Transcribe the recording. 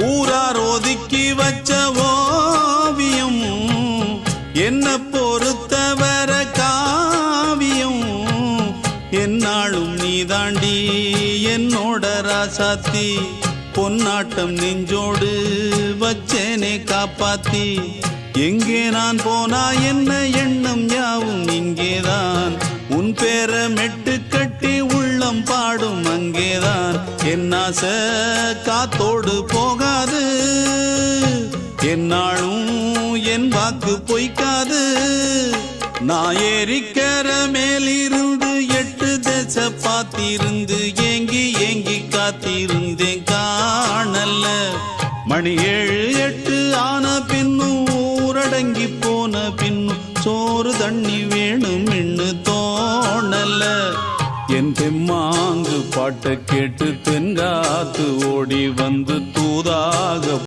ஊரார் ஒதுக்கி வச்ச ஓவியம் என்ன பொறுத்தவர காவியம் என்னாலும் நீதாண்டி என்னோட ராசாத்தி பொன்னாட்டம் நெஞ்சோடு வச்சேனே காப்பாத்தி எங்கே நான் போனா என்ன எண்ணம் யாவும் இங்கேதான் உன் பேர மெட்டு கட்டி உள்ளம் பாடும் அங்கேதான் என் ஆசை காத்தோடு போகாது என்னாலும் என் வாக்கு பொய்க்காது நான் ஏறிக்கர மேலிருந்து 8 தேச பார்த்திருந்து ஏங்கி ஏங்கி காத்திருந்தேன் காணல மணி 7 8 ஆன பின்னும் ஊரடங்கி போன பின்னும் சோறு தண்ணி வேணும் இன்னு தோணல என் தெம்மாங்கு பாட்டை கேட்டு தென்காத்து ஓடி வந்து தூதாக